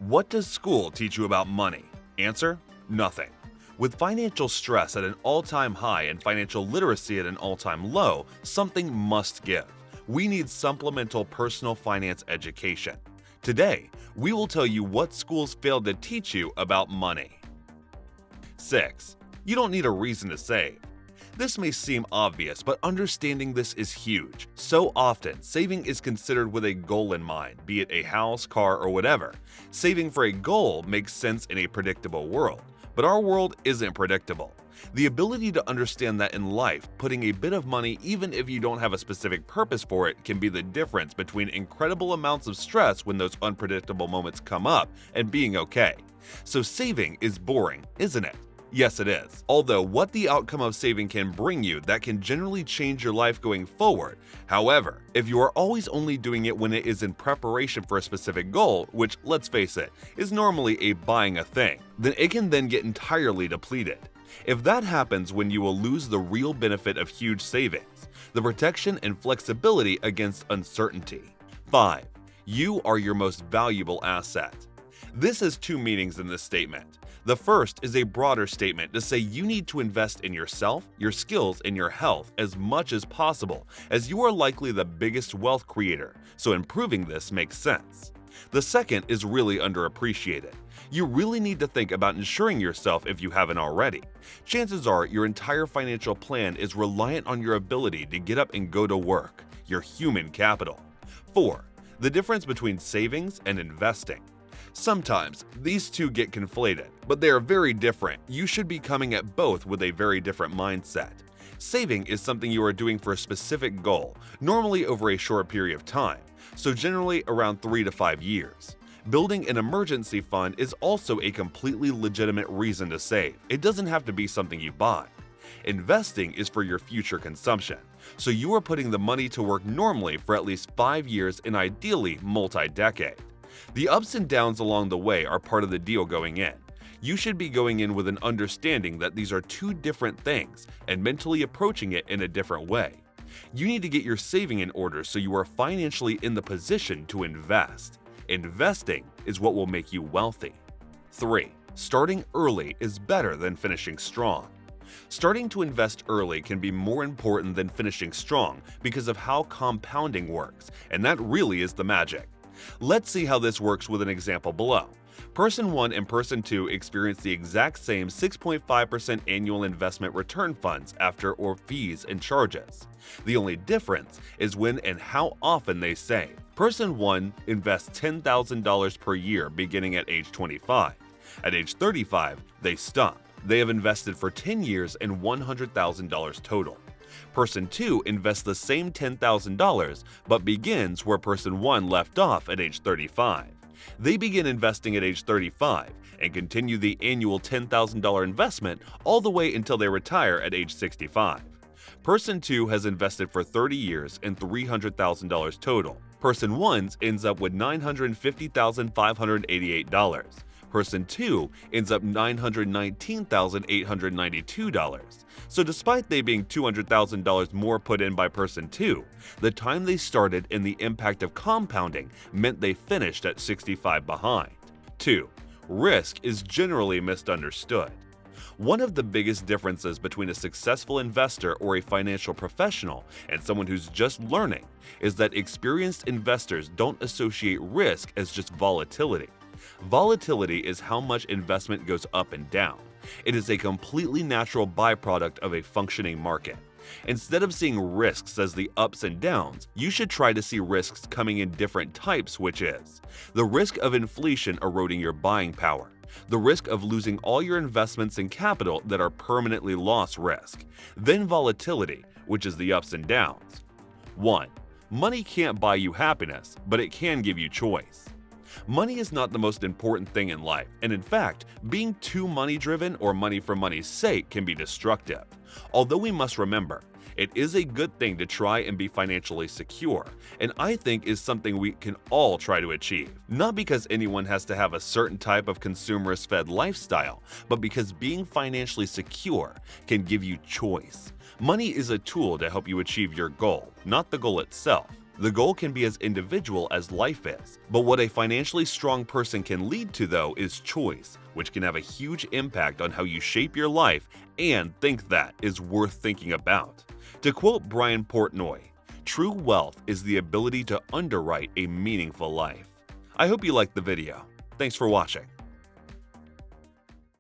What does school teach you about money? Answer: nothing. With financial stress at an all-time high and financial literacy at an all-time low, something must give. We need supplemental personal finance education. Today, we will tell you what schools failed to teach you about money. 6. You don't need a reason to save. This may seem obvious, but understanding this is huge. So often, saving is considered with a goal in mind, be it a house, car, or whatever. Saving for a goal makes sense in a predictable world, but our world isn't predictable. The ability to understand that in life, putting a bit of money, even if you don't have a specific purpose for it, can be the difference between incredible amounts of stress when those unpredictable moments come up and being okay. So saving is boring, isn't it? Yes, it is. Although what the outcome of saving can bring you, that can generally change your life going forward. However, if you are always only doing it when it is in preparation for a specific goal, which, let's face it, is normally a buying a thing, then it can then get entirely depleted. If that happens, when you will lose the real benefit of huge savings, the protection and flexibility against uncertainty. 5. You are your most valuable asset. This has two meanings in this statement. The first is a broader statement to say you need to invest in yourself, your skills, and your health as much as possible, as you are likely the biggest wealth creator, so improving this makes sense. The second is really underappreciated. You really need to think about insuring yourself if you haven't already. Chances are your entire financial plan is reliant on your ability to get up and go to work, your human capital. 4. The difference between savings and investing. Sometimes these two get conflated, but they are very different. You should be coming at both with a very different mindset. Saving is something you are doing for a specific goal, normally over a short period of time, so generally around 3 to 5 years. Building an emergency fund is also a completely legitimate reason to save. It doesn't have to be something you buy. Investing is for your future consumption, so you are putting the money to work normally for at least 5 years and ideally multi-decade. The ups and downs along the way are part of the deal going in. You should be going in with an understanding that these are two different things and mentally approaching it in a different way. You need to get your saving in order so you are financially in the position to invest. Investing is what will make you wealthy. 3. Starting early is better than finishing strong. Starting to invest early can be more important than finishing strong because of how compounding works, and that really is the magic. Let's see how this works with an example below. Person 1 and Person 2 experience the exact same 6.5% annual investment return funds after or fees and charges. The only difference is when and how often they save. Person 1 invests $10,000 per year beginning at age 25. At age 35, they stop. They have invested for 10 years and $100,000 total. Person 2 invests the same $10,000 but begins where Person 1 left off at age 35. They begin investing at age 35 and continue the annual $10,000 investment all the way until they retire at age 65. Person 2 has invested for 30 years and $300,000 total. Person 1 ends up with $950,588. Person 2 ends up $919,892. So despite they being $200,000 more put in by Person 2, the time they started and the impact of compounding meant they finished at 65 behind. 2. Risk is generally misunderstood. One of the biggest differences between a successful investor or a financial professional and someone who's just learning is that experienced investors don't associate risk as just volatility. Volatility is how much investment goes up and down. It is a completely natural byproduct of a functioning market. Instead of seeing risks as the ups and downs, you should try to see risks coming in different types, which is the risk of inflation eroding your buying power, the risk of losing all your investments and capital that are permanently loss risk, then volatility, which is the ups and downs. 1. Money can't buy you happiness, but it can give you choice. Money is not the most important thing in life, and in fact, being too money-driven or money for money's sake can be destructive. Although we must remember, it is a good thing to try and be financially secure, and I think is something we can all try to achieve. Not because anyone has to have a certain type of consumerist-fed lifestyle, but because being financially secure can give you choice. Money is a tool to help you achieve your goal, not the goal itself. The goal can be as individual as life is, but what a financially strong person can lead to, though, is choice, which can have a huge impact on how you shape your life and think that is worth thinking about. To quote Brian Portnoy, "True wealth is the ability to underwrite a meaningful life." I hope you liked the video. Thanks for watching.